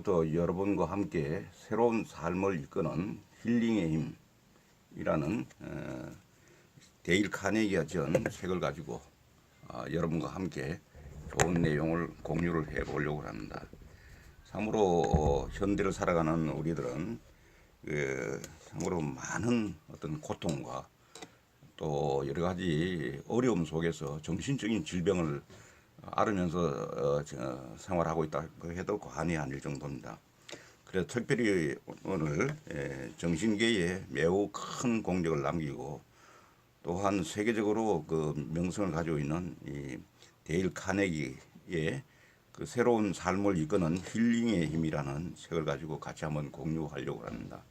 또 여러분과 함께 새로운 삶을 이끄는 힐링의 힘이라는 데일 카네기가 지은 책을 가지고 여러분과 함께 좋은 내용을 공유를 해 보려고 합니다. 참으로 현대를 살아가는 우리들은 참으로 많은 어떤 고통과 또 여러 가지 어려움 속에서 정신적인 질병을 앓으면서 생활하고 있다고 해도 과언이 아닐 정도입니다. 그래서 특별히 오늘 정신계에 매우 큰 공적을 남기고 또한 세계적으로 그 명성을 가지고 있는 이 데일 카네기의 그 새로운 삶을 이끄는 힐링의 힘이라는 책을 가지고 같이 한번 공유하려고 합니다.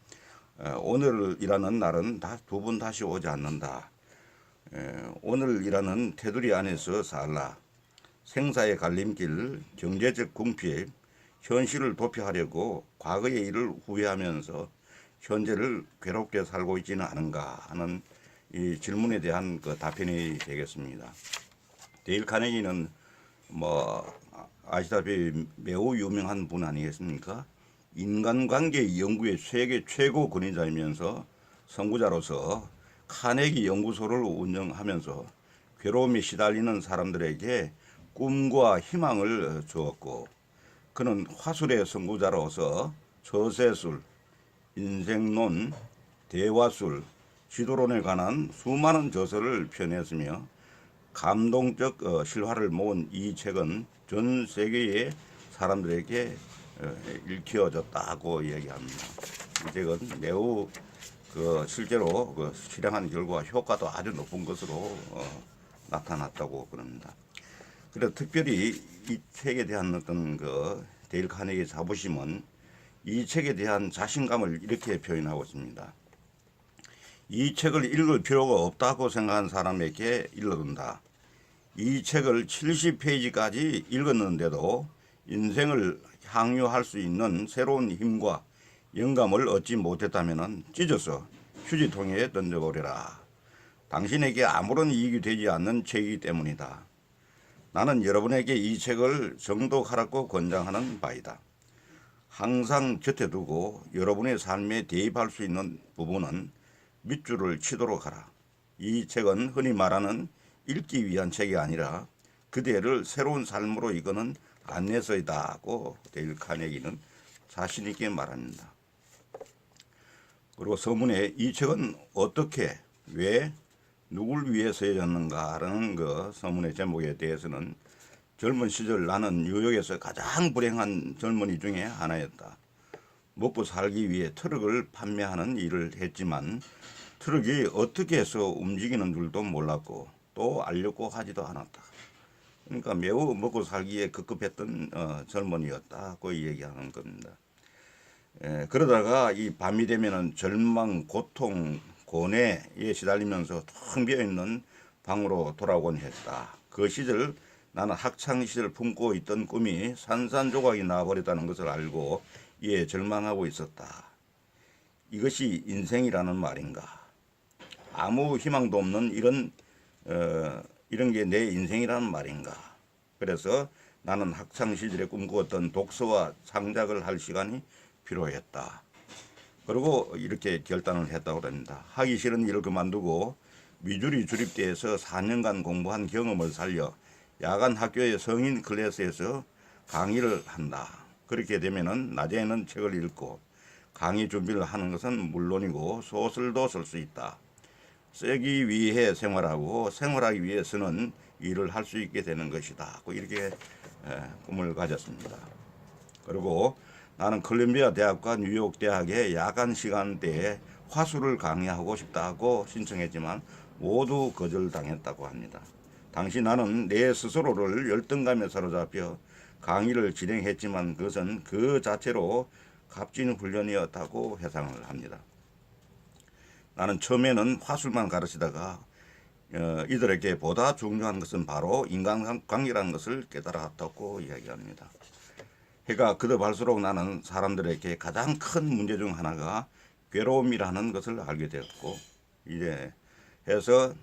오늘이라는 날은 두 번 다시 오지 않는다. 오늘이라는 테두리 안에서 살라. 생사의 갈림길, 경제적 궁핍, 현실을 도피하려고 과거의 일을 후회하면서 현재를 괴롭게 살고 있지는 않은가 하는 이 질문에 대한 그 답변이 되겠습니다. 데일 카네기는 아시다시피 매우 유명한 분 아니겠습니까? 인간관계 연구의 세계 최고 권위자이면서 선구자로서 카네기 연구소를 운영하면서 괴로움에 시달리는 사람들에게 꿈과 희망을 주었고, 그는 화술의 선구자로서 저세술, 인생론, 대화술, 지도론에 관한 수많은 저서를 펴냈으며 감동적 실화를 모은 이 책은 전 세계의 사람들에게 읽혀졌다고 얘기합니다. 이 책은 매우 실제로 실행한 결과 효과도 아주 높은 것으로 나타났다고 그럽니다. 그래서 특별히 이 책에 대한 어떤 데일 카네기의 자부심은 이 책에 대한 자신감을 이렇게 표현하고 있습니다. 이 책을 읽을 필요가 없다고 생각한 사람에게 일러둔다. 이 책을 70페이지까지 읽었는데도 인생을 향유할 수 있는 새로운 힘과 영감을 얻지 못했다면 찢어서 휴지통에 던져버려라. 당신에게 아무런 이익이 되지 않는 책이기 때문이다. 나는 여러분에게 이 책을 정독하라고 권장하는 바이다. 항상 곁에 두고 여러분의 삶에 대입할 수 있는 부분은 밑줄을 치도록 하라. 이 책은 흔히 말하는 읽기 위한 책이 아니라 그대를 새로운 삶으로 이끄는 안내서이다고 데일 카네기는 자신 있게 말합니다. 그리고 서문에 이 책은 어떻게, 왜, 누굴 위해 쓰여졌는가라는 서문의 제목에 대해서는 젊은 시절 나는 뉴욕에서 가장 불행한 젊은이 중에 하나였다. 먹고 살기 위해 트럭을 판매하는 일을 했지만 트럭이 어떻게 해서 움직이는 줄도 몰랐고 또 알려고 하지도 않았다. 그러니까 매우 먹고 살기에 급급했던 젊은이였다고 얘기하는 겁니다. 그러다가 이 밤이 되면은 절망, 고통, 고뇌에 시달리면서 텅 비어있는 방으로 돌아오곤 했다. 그 시절 나는 학창시절 품고 있던 꿈이 산산조각이 나버렸다는 것을 알고 이에 절망하고 있었다. 이것이 인생이라는 말인가? 아무 희망도 없는 이런 게 내 인생이라는 말인가? 그래서 나는 학창시절에 꿈꾸었던 독서와 창작을 할 시간이 필요했다. 그리고 이렇게 결단을 했다고 합니다. 하기 싫은 일을 그만두고 미주리 주립대에서 4년간 공부한 경험을 살려 야간 학교의 성인 클래스에서 강의를 한다. 그렇게 되면은 낮에는 책을 읽고 강의 준비를 하는 것은 물론이고 소설도 쓸 수 있다. 쓰기 위해 생활하고 생활하기 위해서는 일을 할 수 있게 되는 것이다. 이렇게 꿈을 가졌습니다. 그리고 나는 콜롬비아 대학과 뉴욕 대학의 야간 시간대에 화술을 강의하고 싶다고 신청했지만 모두 거절당했다고 합니다. 당시 나는 내 스스로를 열등감에 사로잡혀 강의를 진행했지만 그것은 그 자체로 값진 훈련이었다고 회상을 합니다. 나는 처음에는 화술만 가르치다가 이들에게 보다 중요한 것은 바로 인간관계라는 것을 깨달았다고 이야기합니다. 해가 거듭할수록 나는 사람들에게 가장 큰 문제 중 하나가 괴로움이라는 것을 알게 되었고, 이제 해서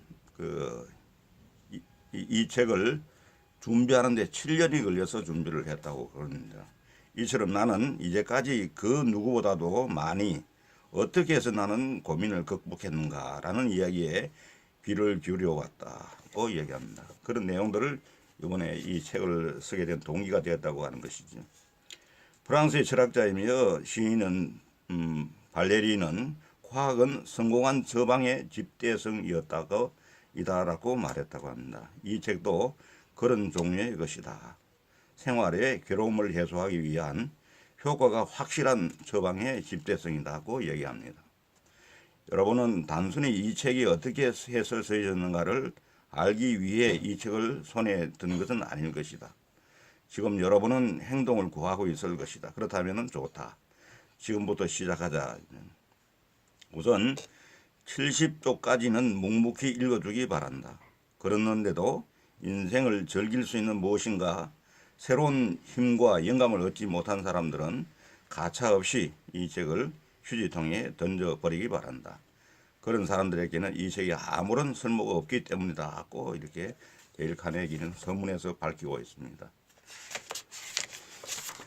이 책을 준비하는데 7년이 걸려서 준비를 했다고 그럽니다. 이처럼 나는 이제까지 그 누구보다도 많이 어떻게 해서 나는 고민을 극복했는가라는 이야기에 귀를 기울여 왔다고 이야기합니다. 그런 내용들을 이번에 이 책을 쓰게 된 동기가 되었다고 하는 것이죠. 프랑스의 철학자이며 시인은 발레리는 과학은 성공한 저방의 집대성이었다고 이다라고 말했다고 합니다. 이 책도 그런 종류의 것이다. 생활의 괴로움을 해소하기 위한 효과가 확실한 처방의 집대성이라고 얘기합니다. 여러분은 단순히 이 책이 어떻게 해서 쓰여졌는가를 알기 위해 이 책을 손에 든 것은 아닐 것이다. 지금 여러분은 행동을 구하고 있을 것이다. 그렇다면 좋다. 지금부터 시작하자. 우선 70쪽까지는 묵묵히 읽어주기 바란다. 그렇는데도 인생을 즐길 수 있는 무엇인가 새로운 힘과 영감을 얻지 못한 사람들은 가차없이 이 책을 휴지통에 던져버리기 바란다. 그런 사람들에게는 이 책이 아무런 쓸모가 없기 때문이다고 이렇게 데일 카네기는 서문에서 밝히고 있습니다.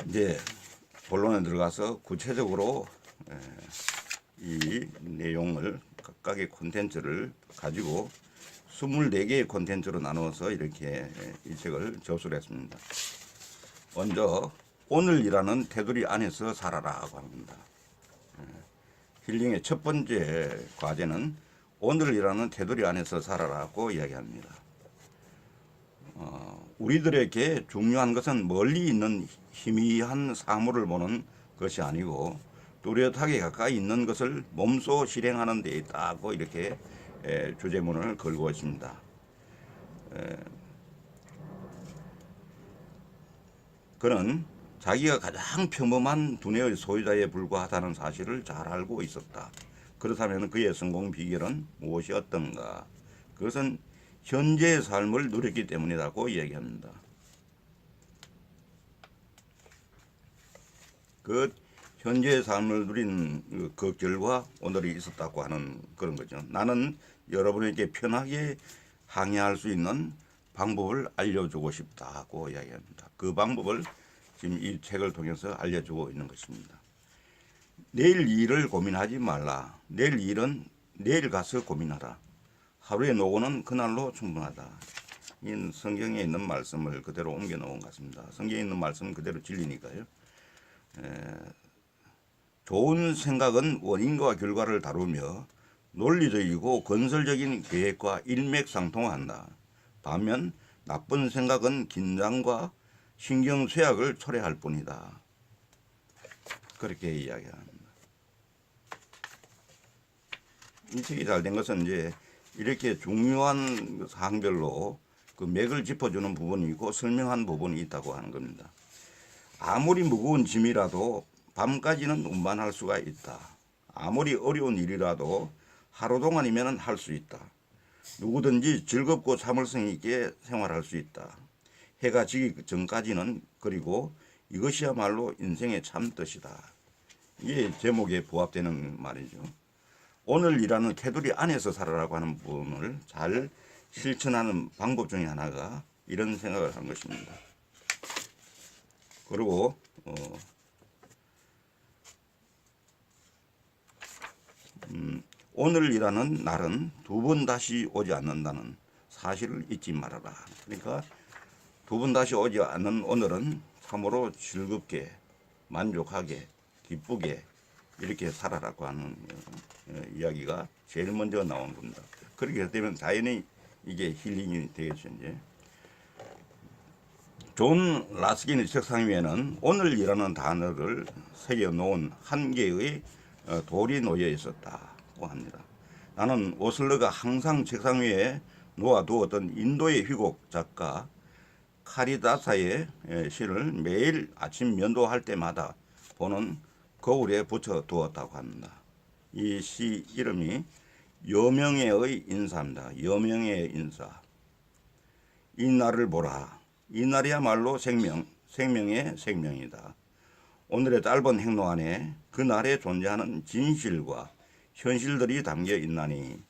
이제 본론에 들어가서 구체적으로 이 내용을 각각의 콘텐츠를 가지고 24개의 콘텐츠로 나누어서 이렇게 이 책을 접수를 했습니다. 먼저 오늘이라는 테두리 안에서 살아라고 합니다. 힐링의 첫 번째 과제는 오늘이라는 테두리 안에서 살아라고 이야기합니다. 우리들에게 중요한 것은 멀리 있는 희미한 사물을 보는 것이 아니고 뚜렷하게 가까이 있는 것을 몸소 실행하는 데 있다고 이렇게 주제문을 걸고 있습니다. 그는 자기가 가장 평범한 두뇌의 소유자에 불과하다는 사실을 잘 알고 있었다. 그렇다면 그의 성공 비결은 무엇이었던가? 그것은 현재의 삶을 누렸기 때문이라고 이야기합니다. 그 현재의 삶을 누린 그 결과 오늘이 있었다고 하는 그런 거죠. 나는 여러분에게 편하게 항해할 수 있는 방법을 알려주고 싶다고 이야기합니다. 그 방법을 지금 이 책을 통해서 알려주고 있는 것입니다. 내일 일을 고민하지 말라. 내일 일은 내일 가서 고민하라. 하루의 노고는 그날로 충분하다. 이 성경에 있는 말씀을 그대로 옮겨 놓은 것 같습니다. 성경에 있는 말씀은 그대로 진리니까요. 좋은 생각은 원인과 결과를 다루며 논리적이고 건설적인 계획과 일맥상통한다. 반면 나쁜 생각은 긴장과 신경 쇠약을 초래할 뿐이다. 그렇게 이야기합니다. 이 책이 잘 된 것은 이제 이렇게 중요한 사항별로 그 맥을 짚어주는 부분이 있고 설명한 부분이 있다고 하는 겁니다. 아무리 무거운 짐이라도 밤까지는 운반할 수가 있다. 아무리 어려운 일이라도 하루 동안이면 할 수 있다. 누구든지 즐겁고 참을성 있게 생활할 수 있다. 해가 지기 전까지는. 그리고 이것이야말로 인생의 참 뜻이다. 이게 제목에 부합되는 말이죠. 오늘이라는 테두리 안에서 살아라고 하는 부분을 잘 실천하는 방법 중에 하나가 이런 생각을 한 것입니다. 그리고 오늘이라는 날은 두 번 다시 오지 않는다는 사실을 잊지 말아라. 그러니까 두 번 다시 오지 않는 오늘은 참으로 즐겁게 만족하게 기쁘게 이렇게 살아라고 하는 이야기가 제일 먼저 나온 겁니다. 그렇게 되면 자연히 이게 힐링이 되겠죠. 이제 존 라스킨의 책상 위에는 오늘이라는 단어를 새겨놓은 한 개의 돌이 놓여 있었다고 합니다. 나는 오슬러가 항상 책상 위에 놓아두었던 인도의 희곡 작가 카리다사의 시를 매일 아침 면도할 때마다 보는 거울에 붙여 두었다고 합니다. 이 시 이름이 여명의 인사입니다. 여명의 인사. 이 날을 보라. 이 날이야말로 생명의 생명이다. 오늘의 짧은 행로 안에 그 날에 존재하는 진실과 현실들이 담겨 있나니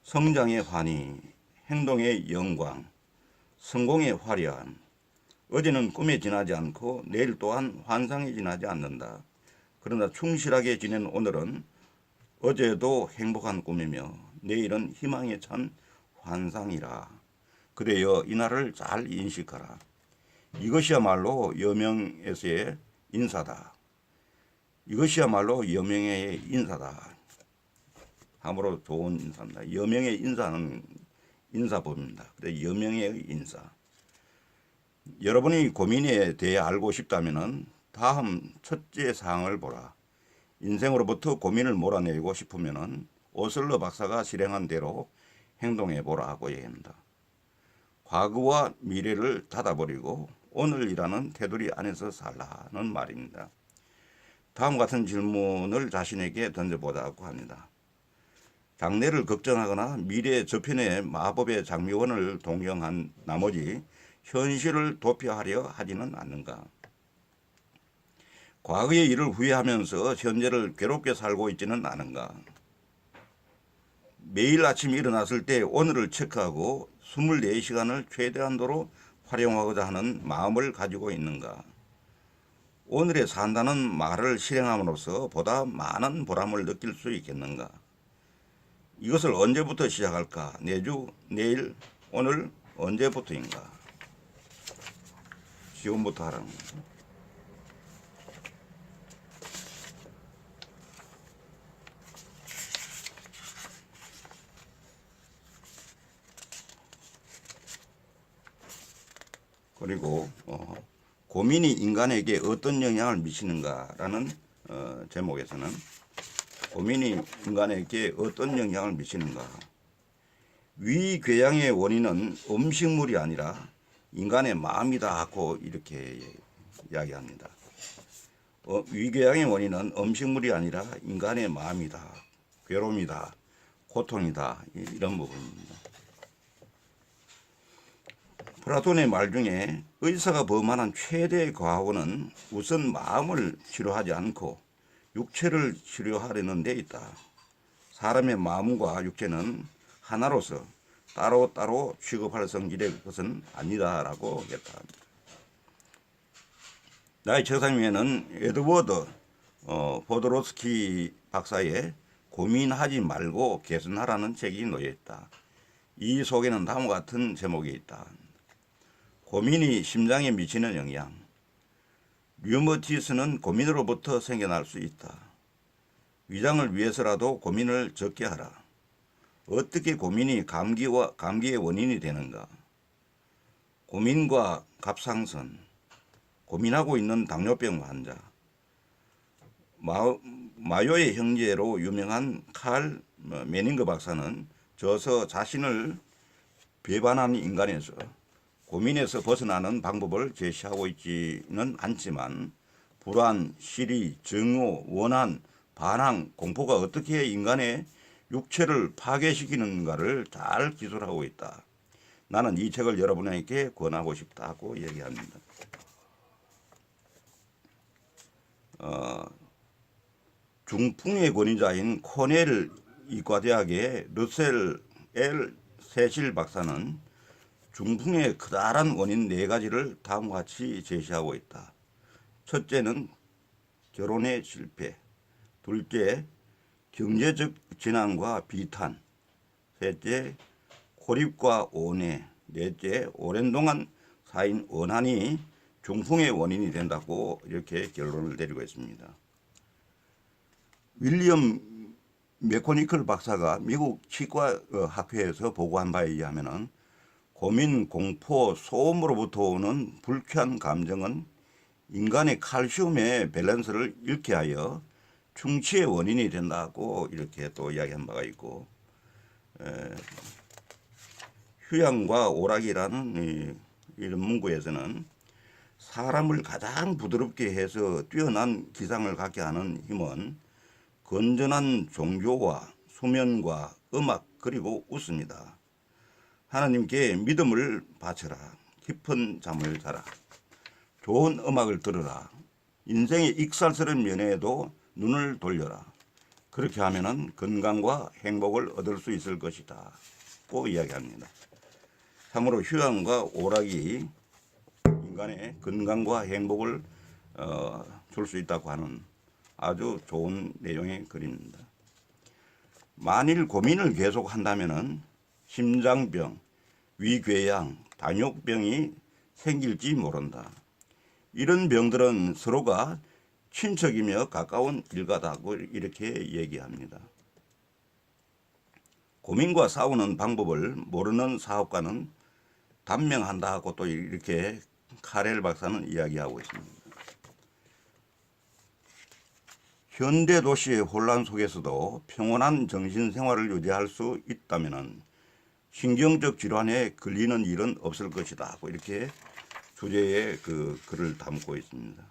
성장의 환희, 행동의 영광, 성공의 화려함, 어제는 꿈에 지나지 않고 내일 또한 환상에 지나지 않는다. 그러나 충실하게 지낸 오늘은 어제도 행복한 꿈이며 내일은 희망에 찬 환상이라. 그래여 이날을 잘 인식하라. 이것이야말로 여명에서의 인사다. 이것이야말로 여명의 인사다. 함으로 좋은 인사입니다. 여명의 인사는 인사법입니다. 그래 여명의 인사. 여러분이 고민에 대해 알고 싶다면 다음 첫째 사항을 보라. 인생으로부터 고민을 몰아내고 싶으면 오슬러 박사가 실행한 대로 행동해 보라고 얘기합니다. 과거와 미래를 닫아버리고 오늘이라는 테두리 안에서 살라는 말입니다. 다음 같은 질문을 자신에게 던져보자고 합니다. 장래를 걱정하거나 미래 저편의 마법의 장미원을 동경한 나머지 현실을 도피하려 하지는 않는가? 과거의 일을 후회하면서 현재를 괴롭게 살고 있지는 않은가? 매일 아침 일어났을 때 오늘을 체크하고 24시간을 최대한도로 활용하고자 하는 마음을 가지고 있는가? 오늘에 산다는 말을 실행함으로써 보다 많은 보람을 느낄 수 있겠는가? 이것을 언제부터 시작할까? 내주, 내일, 오늘, 언제부터인가? 지금부터 하라는 거죠. 그리고 고민이 인간에게 어떤 영향을 미치는가라는 제목에서는 고민이 인간에게 어떤 영향을 미치는가. 위궤양의 원인은 음식물이 아니라 인간의 마음이다 하고 이렇게 이야기합니다. 위궤양의 원인은 음식물이 아니라 인간의 마음이다. 괴로움이다. 고통이다. 이런 부분입니다. 플라톤의 말 중에 의사가 범하는 최대의 과오는 우선 마음을 치료하지 않고 육체를 치료하려는 데 있다. 사람의 마음과 육체는 하나로서 따로따로 취급할 성질의 것은 아니다라고 했다. 나의 책상 위에는 에드워드 포도로스키 박사의 고민하지 말고 개선하라는 책이 놓여 있다. 이 속에는 다음과 같은 제목이 있다. 고민이 심장에 미치는 영향. 류머티스는 고민으로부터 생겨날 수 있다. 위장을 위해서라도 고민을 적게 하라. 어떻게 고민이 감기의 원인이 되는가? 고민과 갑상선, 고민하고 있는 당뇨병 환자, 마요의 형제로 유명한 칼 메닝거 박사는 저서 자신을 배반한 인간에서 고민에서 벗어나는 방법을 제시하고 있지는 않지만 불안, 시리, 증오, 원한, 반항, 공포가 어떻게 인간의 육체를 파괴시키는가를 잘 기술하고 있다. 나는 이 책을 여러분에게 권하고 싶다고 얘기합니다. 중풍의 권위자인 코넬 이과대학의 러셀 L. 세실 박사는 중풍의 커다란 원인 4가지를 다음과 같이 제시하고 있다. 첫째는 결혼의 실패, 둘째 경제적 진앙과 비탄, 셋째 고립과 온해, 넷째 오랜 동안 쌓인 원한이 중풍의 원인이 된다고 이렇게 결론을 내리고 있습니다. 윌리엄 메코니클 박사가 미국 치과학회에서 보고한 바에 의하면 고민, 공포, 소음으로부터 오는 불쾌한 감정은 인간의 칼슘의 밸런스를 잃게 하여 충치의 원인이 된다고 이렇게 또 이야기한 바가 있고, 휴양과 오락이라는 이런 문구에서는 사람을 가장 부드럽게 해서 뛰어난 기상을 갖게 하는 힘은 건전한 종교와 수면과 음악 그리고 웃음이다. 하나님께 믿음을 바쳐라. 깊은 잠을 자라. 좋은 음악을 들으라. 인생의 익살스러운 면에도 눈을 돌려라. 그렇게 하면은 건강과 행복을 얻을 수 있을 것이다. 고 이야기합니다. 참으로 휴양과 오락이 인간의 건강과 행복을 줄 수 있다고 하는 아주 좋은 내용의 글입니다. 만일 고민을 계속 한다면은 심장병, 위궤양, 당뇨병이 생길지 모른다. 이런 병들은 서로가 친척이며 가까운 일가다고 이렇게 얘기합니다. 고민과 싸우는 방법을 모르는 사업가는 단명한다고 또 이렇게 카렐 박사는 이야기하고 있습니다. 현대 도시의 혼란 속에서도 평온한 정신생활을 유지할 수 있다면 신경적 질환에 걸리는 일은 없을 것이다. 이렇게 주제의 그 글을 담고 있습니다.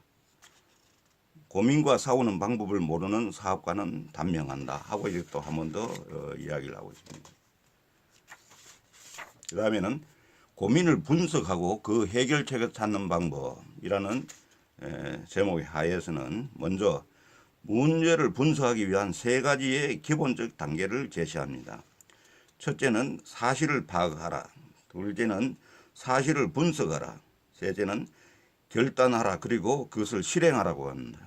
고민과 싸우는 방법을 모르는 사업가는 단명한다 하고 이렇게 또 한 번 더 이야기를 하고 있습니다. 그 다음에는 고민을 분석하고 그 해결책을 찾는 방법이라는 제목의 하에서는 먼저 문제를 분석하기 위한 세 가지의 기본적 단계를 제시합니다. 첫째는 사실을 파악하라. 둘째는 사실을 분석하라. 셋째는 결단하라. 그리고 그것을 실행하라고 합니다.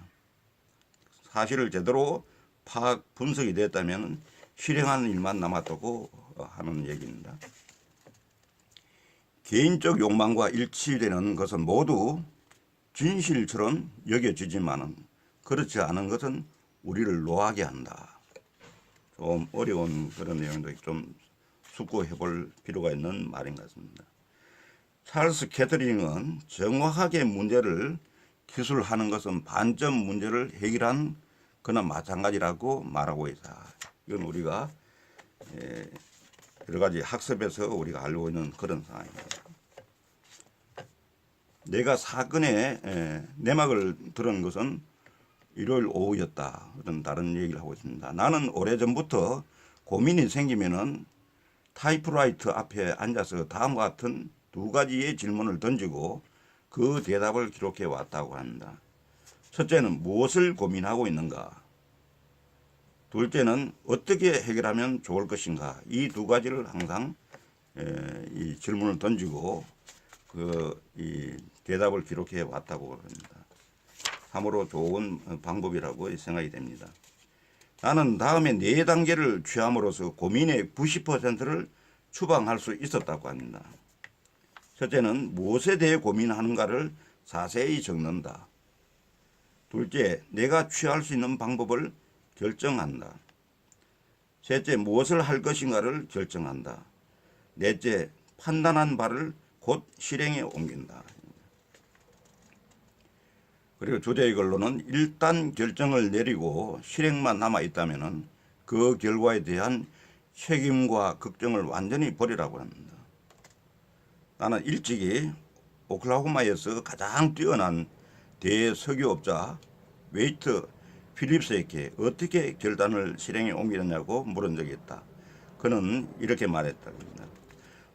사실을 제대로 파악, 분석이 됐다면 실행하는 일만 남았다고 하는 얘기입니다. 개인적 욕망과 일치되는 것은 모두 진실처럼 여겨지지만은 그렇지 않은 것은 우리를 노하게 한다. 좀 어려운 그런 내용도 좀 숙고해 볼 필요가 있는 말인 것 같습니다. 찰스 캐터링은 정확하게 문제를 기술하는 것은 반점 문제를 해결한 거나 마찬가지라고 말하고 있다. 이건 우리가 여러 가지 학습에서 우리가 알고 있는 그런 상황입니다. 내가 사건의 내막을 들은 것은 일요일 오후였다. 그런 다른 얘기를 하고 있습니다. 나는 오래전부터 고민이 생기면은 타이프라이터 앞에 앉아서 다음과 같은 두 가지의 질문을 던지고 그 대답을 기록해 왔다고 합니다. 첫째는 무엇을 고민하고 있는가? 둘째는 어떻게 해결하면 좋을 것인가? 이 두 가지를 항상 이 질문을 던지고 이 대답을 기록해 왔다고 합니다. 참으로 좋은 방법이라고 생각이 됩니다. 나는 다음에 4단계를 취함으로써 고민의 90%를 추방할 수 있었다고 합니다. 첫째는 무엇에 대해 고민하는가를 자세히 적는다. 둘째, 내가 취할 수 있는 방법을 결정한다. 셋째, 무엇을 할 것인가를 결정한다. 넷째, 판단한 바를 곧 실행에 옮긴다. 그리고 주제의 결론은 일단 결정을 내리고 실행만 남아있다면 그 결과에 대한 책임과 걱정을 완전히 버리라고 합니다. 나는 일찍이 오클라호마에서 가장 뛰어난 대석유업자 웨이트 필립스에게 어떻게 결단을 실행에 옮기느냐고 물은 적이 있다. 그는 이렇게 말했다.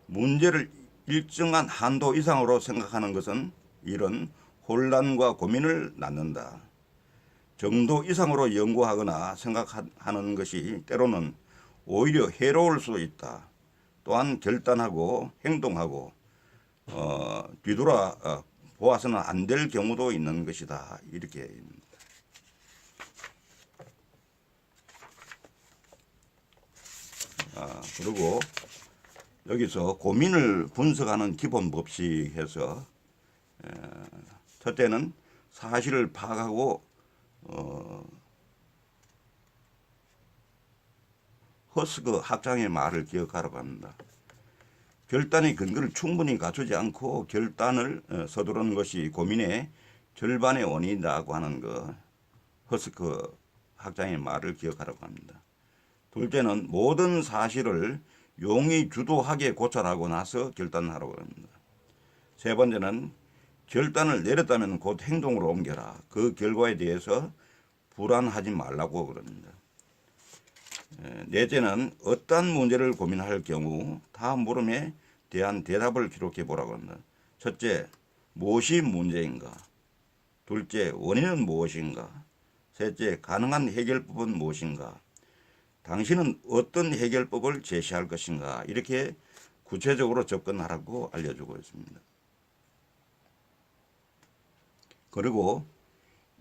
문제를 일정한 한도 이상으로 생각하는 것은 이런 혼란과 고민을 낳는다. 정도 이상으로 연구하거나 생각하는 것이 때로는 오히려 해로울 수 있다. 또한 결단하고 행동하고 뒤돌아 보아서는 안 될 경우도 있는 것이다. 이렇게. 그리고 여기서 고민을 분석하는 기본 법칙에서 첫째는 사실을 파악하고 허스크 학장의 말을 기억하라고 합니다. 결단의 근거를 충분히 갖추지 않고 결단을 서두르는 것이 고민의 절반의 원인이라고 하는 허스크 학장의 말을 기억하라고 합니다. 둘째는 모든 사실을 용이 주도하게 고찰하고 나서 결단하라고 합니다. 세 번째는 결단을 내렸다면 곧 행동으로 옮겨라. 그 결과에 대해서 불안하지 말라고 그럽니다. 넷째는 어떤 문제를 고민할 경우 다음 물음에 대한 대답을 기록해 보라고 합니다. 첫째, 무엇이 문제인가? 둘째, 원인은 무엇인가? 셋째, 가능한 해결법은 무엇인가? 당신은 어떤 해결법을 제시할 것인가? 이렇게 구체적으로 접근하라고 알려주고 있습니다. 그리고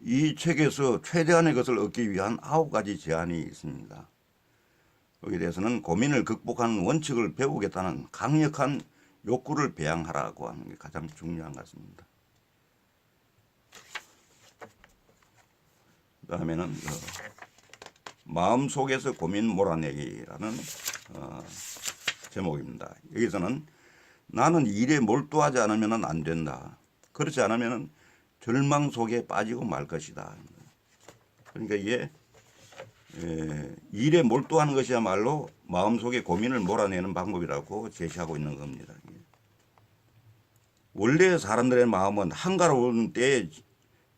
이 책에서 최대한의 것을 얻기 위한 9가지 제안이 있습니다. 여기에 대해서는 고민을 극복하는 원칙을 배우겠다는 강력한 욕구를 배양하라고 하는 게 가장 중요한 것 같습니다. 그 다음에는 마음속에서 고민 몰아내기라는 제목입니다. 여기서는 나는 일에 몰두하지 않으면 안 된다. 그렇지 않으면 절망 속에 빠지고 말 것이다. 그러니까 이게 일에 몰두하는 것이야말로 마음속에 고민을 몰아내는 방법이라고 제시하고 있는 겁니다. 원래 사람들의 마음은 한가로운 때에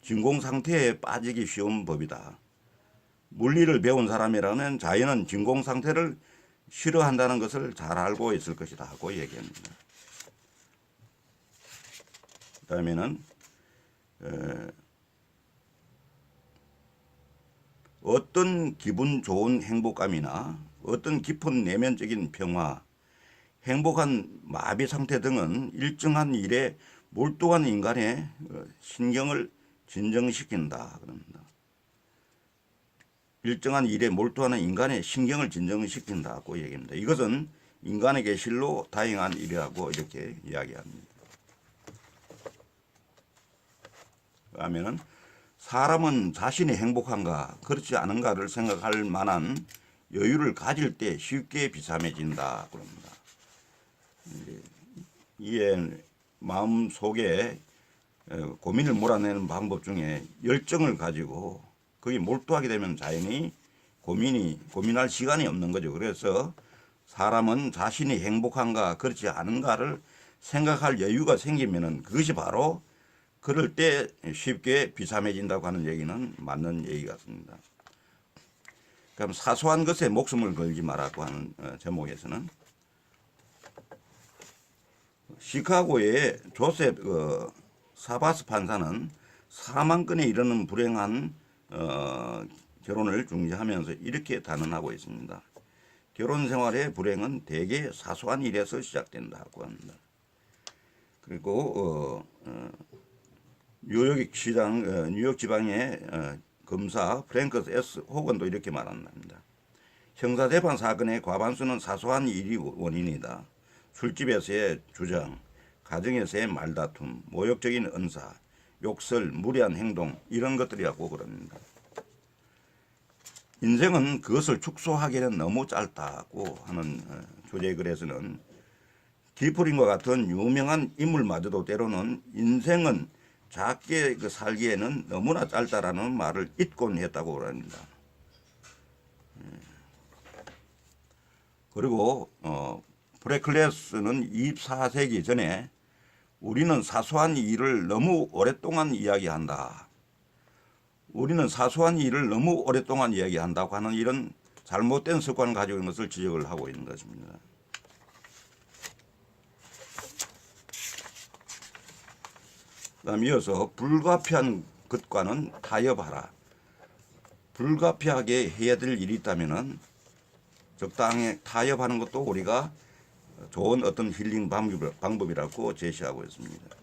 진공 상태에 빠지기 쉬운 법이다. 물리를 배운 사람이라면 자연은 진공 상태를 싫어한다는 것을 잘 알고 있을 것이다 하고 얘기합니다. 그 다음에는 어떤 기분 좋은 행복감이나 어떤 깊은 내면적인 평화, 행복한 마비 상태 등은 일정한 일에 몰두한 인간의 신경을 진정시킨다 그럽니다. 일정한 일에 몰두하는 인간의 신경을 진정시킨다고 얘기합니다. 이것은 인간에게 실로 다행한 일이라고 이렇게 이야기합니다. 그러면은 사람은 자신이 행복한가 그렇지 않은가를 생각할 만한 여유를 가질 때 쉽게 비참해진다 그럽니다. 이에 마음 속에 고민을 몰아내는 방법 중에 열정을 가지고 거기 몰두하게 되면 자연히 고민할 시간이 없는 거죠. 그래서 사람은 자신이 행복한가 그렇지 않은가를 생각할 여유가 생기면은 그것이 바로 그럴 때 쉽게 비참해진다고 하는 얘기는 맞는 얘기 같습니다. 그럼 사소한 것에 목숨을 걸지 말라고 하는 제목에서는 시카고의 조셉 사바스 판사는 4만 건에 이르는 불행한 결혼을 중지하면서 이렇게 단언하고 있습니다. 결혼 생활의 불행은 대개 사소한 일에서 시작된다고 합니다. 그리고 뉴욕 지방의 검사 프랭크 S. 호건도 이렇게 말한답니다. 형사재판 사건의 과반수는 사소한 일이 원인이다. 술집에서의 주장, 가정에서의 말다툼, 모욕적인 언사, 욕설, 무례한 행동 이런 것들이라고 그럽니다. 인생은 그것을 축소하기에는 너무 짧다고 하는 주제의 글에서는 디프린과 같은 유명한 인물마저도 때로는 인생은 작게 살기에는 너무나 짧다라는 말을 잊곤 했다고 합니다. 그리고 브레클레스는 24세기 전에 우리는 사소한 일을 너무 오랫동안 이야기한다. 우리는 사소한 일을 너무 오랫동안 이야기한다고 하는 이런 잘못된 습관을 가지고 있는 것을 지적을 하고 있는 것입니다. 그다음 이어서 불가피한 것과는 타협하라. 불가피하게 해야 될 일이 있다면은 적당히 타협하는 것도 우리가 좋은 어떤 힐링 방법이라고 제시하고 있습니다.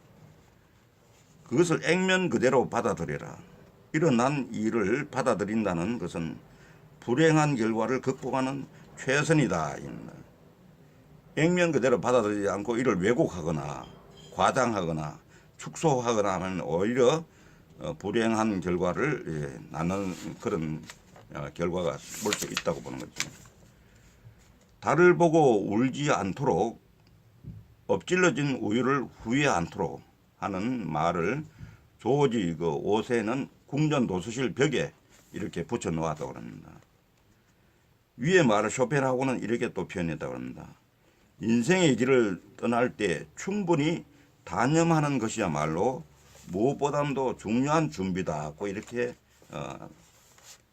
그것을 액면 그대로 받아들여라. 일어난 일을 받아들인다는 것은 불행한 결과를 극복하는 최선이다. 액면 그대로 받아들이지 않고 이를 왜곡하거나 과장하거나 축소하거나 하면 오히려 불행한 결과를 낳는 그런 결과가 볼 수 있다고 보는 거죠. 달을 보고 울지 않도록 엎질러진 우유를 후회 않도록 하는 말을 조지 그 5세는 궁전 도서실 벽에 이렇게 붙여 놓았다고 합니다. 위의 말을 쇼펜하고는 이렇게 또 표현했다고 합니다. 인생의 길을 떠날 때 충분히 단념하는 것이야말로 무엇보다도 중요한 준비다고 이렇게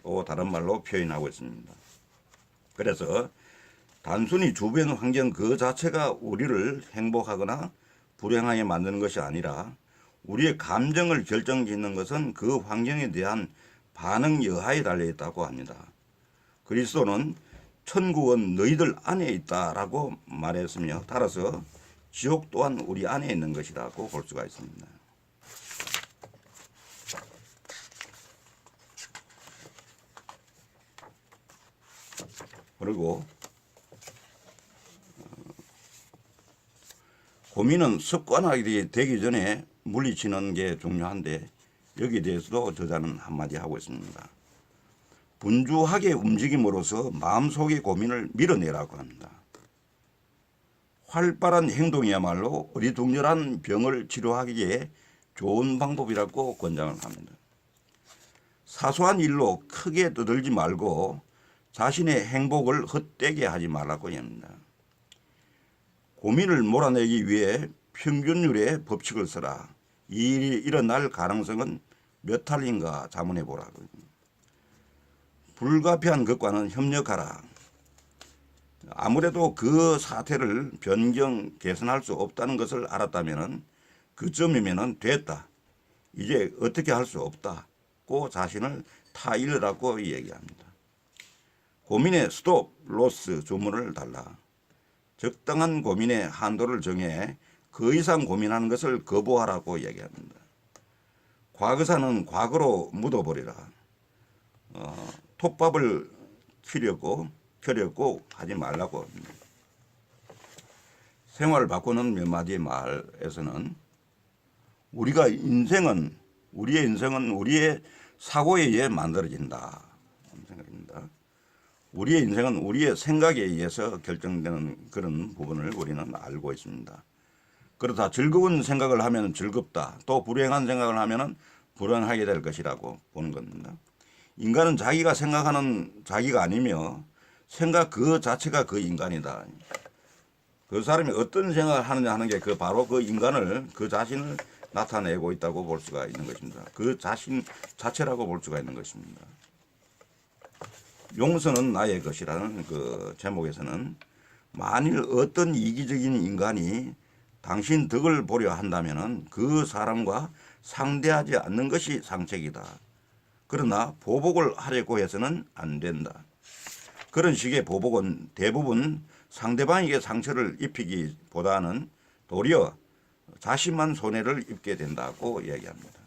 또 다른 말로 표현하고 있습니다. 그래서 단순히 주변 환경 그 자체가 우리를 행복하거나 불행하게 만드는 것이 아니라 우리의 감정을 결정짓는 것은 그 환경에 대한 반응 여하에 달려있다고 합니다. 그리스도는 천국은 너희들 안에 있다라고 말했으며 따라서 지옥 또한 우리 안에 있는 것이라고 볼 수가 있습니다. 그리고 고민은 습관화되기 되기 전에 물리치는 게 중요한데 여기에 대해서도 저자는 한마디 하고 있습니다. 분주하게 움직임으로써 마음속의 고민을 밀어내라고 합니다. 활발한 행동이야말로 어리둥절한 병을 치료하기에 좋은 방법이라고 권장을 합니다. 사소한 일로 크게 떠들지 말고 자신의 행복을 헛되게 하지 말라고 합니다. 고민을 몰아내기 위해 평균율의 법칙을 써라. 이 일이 일어날 가능성은 몇 할인가 자문해 보라고. 불가피한 것과는 협력하라. 아무래도 그 사태를 변경, 개선할 수 없다는 것을 알았다면 그쯤이면 됐다. 이제 어떻게 할 수 없다고 자신을 타일하라고 얘기합니다. 고민의 스톱, 로스 주문을 달라. 적당한 고민의 한도를 정해 그 이상 고민하는 것을 거부하라고 얘기합니다. 과거사는 과거로 묻어버리라. 톱밥을 켜려고 하지 말라고 합니다. 생활을 바꾸는 몇 마디의 말에서는 우리의 인생은 우리의 사고에 의해 만들어진다. 생각입니다. 우리의 인생은 우리의 생각에 의해서 결정되는 그런 부분을 우리는 알고 있습니다. 그러다 즐거운 생각을 하면 즐겁다. 또 불행한 생각을 하면 불행하게 될 것이라고 보는 겁니다. 인간은 자기가 생각하는 자기가 아니며 생각 그 자체가 그 인간이다. 그 사람이 어떤 생각을 하느냐 하는 게 바로 그 인간을 그 자신을 나타내고 있다고 볼 수가 있는 것입니다. 그 자신 자체라고 볼 수가 있는 것입니다. 용서는 나의 것이라는 그 제목에서는 만일 어떤 이기적인 인간이 당신 덕을 보려 한다면 그 사람과 상대하지 않는 것이 상책이다. 그러나 보복을 하려고 해서는 안 된다. 그런 식의 보복은 대부분 상대방에게 상처를 입히기보다는 도리어 자신만 손해를 입게 된다고 이야기합니다.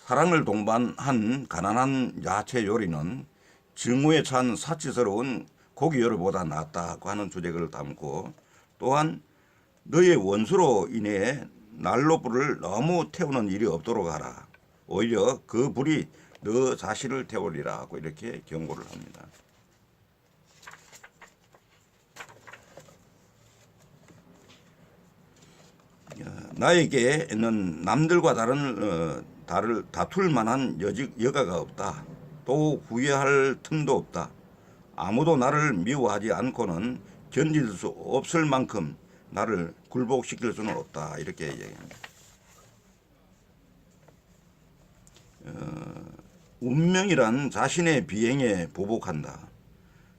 사랑을 동반한 가난한 야채 요리는 증오에 찬 사치스러운 고기 요리보다 낫다고 하는 주제를 담고 또한 너의 원수로 인해 난로 불을 너무 태우는 일이 없도록 하라. 오히려 그 불이 너 자신을 태우리라 하고 이렇게 경고를 합니다. 나에게는 남들과 다툴 만한 여가가 없다. 또 후회할 틈도 없다. 아무도 나를 미워하지 않고는 견딜 수 없을 만큼 나를 굴복시킬 수는 없다. 이렇게 얘기합니다. 운명이란 자신의 비행에 보복한다.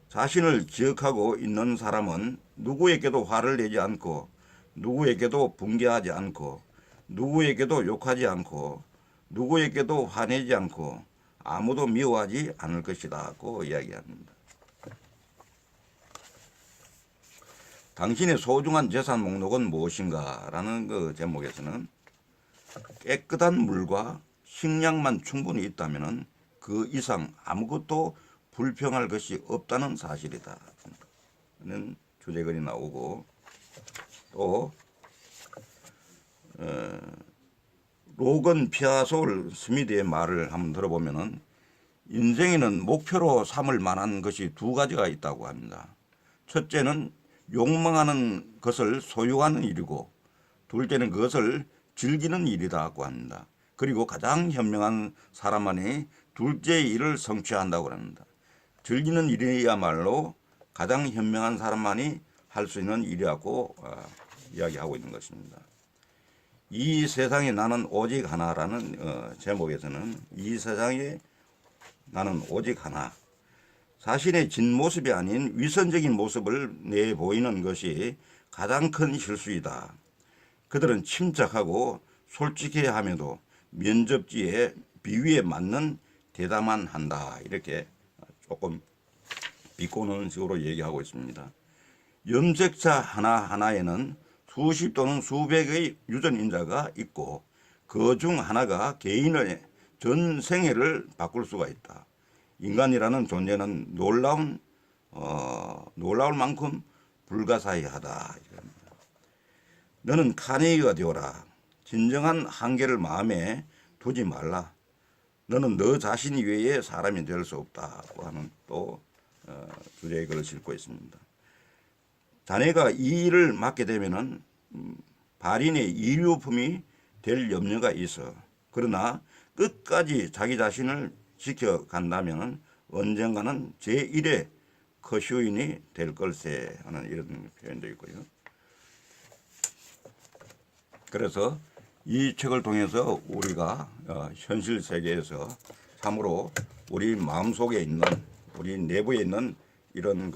자신을 기억하고 있는 사람은 누구에게도 화를 내지 않고 누구에게도 분개하지 않고 누구에게도 욕하지 않고 누구에게도 화내지 않고 아무도 미워하지 않을 것이라고 이야기합니다. 당신의 소중한 재산 목록은 무엇인가? 라는 그 제목에서는 깨끗한 물과 식량만 충분히 있다면 그 이상 아무것도 불평할 것이 없다는 사실이다. 는 주제글이 나오고 또 로건 피아솔 스미드의 말을 한번 들어보면은 인생에는 목표로 삼을 만한 것이 두 가지가 있다고 합니다. 첫째는 욕망하는 것을 소유하는 일이고 둘째는 그것을 즐기는 일이라고 합니다. 그리고 가장 현명한 사람만이 둘째의 일을 성취한다고 합니다. 즐기는 일이야말로 가장 현명한 사람만이 할 수 있는 일이라고 이야기하고 있는 것입니다. 이 세상에 나는 오직 하나라는 제목에서는 이 세상에 나는 오직 하나, 자신의 진모습이 아닌 위선적인 모습을 내보이는 것이 가장 큰 실수이다. 그들은 침착하고 솔직해야 하며도 면접지에 비위에 맞는 대답만 한다. 이렇게 조금 비꼬는 식으로 얘기하고 있습니다. 염색차 하나하나에는 수십 또는 수백의 유전인자가 있고 그 중 하나가 개인의 전 생애를 바꿀 수가 있다. 인간이라는 존재는 놀라울 만큼 불가사의하다. 너는 카네이가 되어라. 진정한 한계를 마음에 두지 말라. 너는 너 자신 이외에 사람이 될 수 없다고 하는 또 주제의 글을 싣고 있습니다. 자네가 이 일을 맡게 되면은 발인의 일류품이 될 염려가 있어. 그러나 끝까지 자기 자신을 지켜간다면 언젠가는 제1의 커쇼인이 될 걸세 하는 이런 표현도 있고요. 그래서 이 책을 통해서 우리가 현실 세계에서 참으로 우리 마음속에 있는 우리 내부에 있는 이런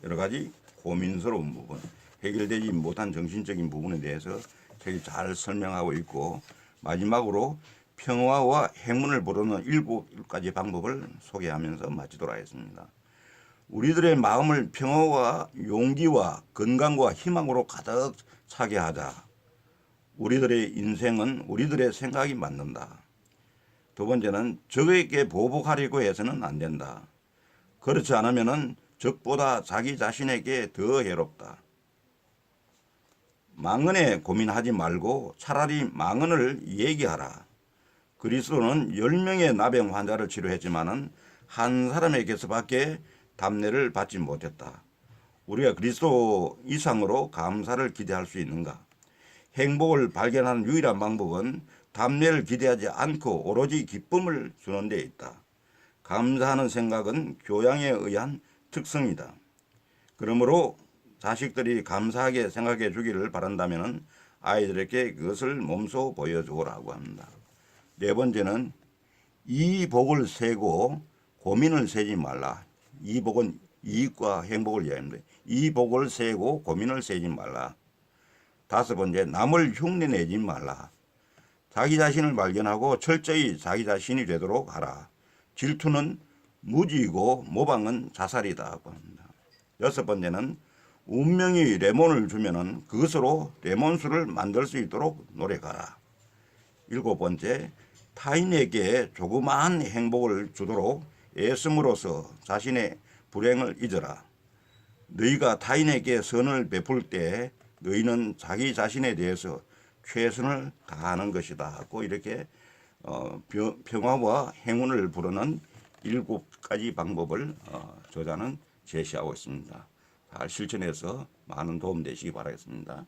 여러 가지 고민스러운 부분, 해결되지 못한 정신적인 부분에 대해서 책이 잘 설명하고 있고, 마지막으로 평화와 행운을 부르는 7가지 방법을 소개하면서 마치도록 하겠습니다. 우리들의 마음을 평화와 용기와 건강과 희망으로 가득 차게 하자. 우리들의 인생은 우리들의 생각이 만든다. 두 번째는 적에게 보복하려고 해서는 안 된다. 그렇지 않으면은 적보다 자기 자신에게 더 해롭다. 망언에 고민하지 말고 차라리 망언을 얘기하라. 그리스도는 10명의 나병 환자를 치료했지만은 한 사람에게서밖에 답례를 받지 못했다. 우리가 그리스도 이상으로 감사를 기대할 수 있는가? 행복을 발견하는 유일한 방법은 답례를 기대하지 않고 오로지 기쁨을 주는 데 있다. 감사하는 생각은 교양에 의한 특성이다. 그러므로 자식들이 감사하게 생각해 주기를 바란다면 아이들에게 그것을 몸소 보여주라고 합니다. 네 번째는 이 복을 세고 고민을 세지 말라. 이 복은 이익과 행복을 이야기합니다. 이 복을 세고 고민을 세지 말라. 다섯 번째, 남을 흉내내지 말라. 자기 자신을 발견하고 철저히 자기 자신이 되도록 하라. 질투는 무지이고 모방은 자살이다고 합니다. 여섯 번째는 운명이 레몬을 주면은 그것으로 레몬수를 만들 수 있도록 노력하라. 일곱 번째, 타인에게 조그마한 행복을 주도록 애씀으로써 자신의 불행을 잊어라. 너희가 타인에게 선을 베풀 때 너희는 자기 자신에 대해서 최선을 다하는 것이다. 고 이렇게 평화와 행운을 부르는 7가지 방법을 저자는 제시하고 있습니다. 잘 실천해서 많은 도움 되시기 바라겠습니다.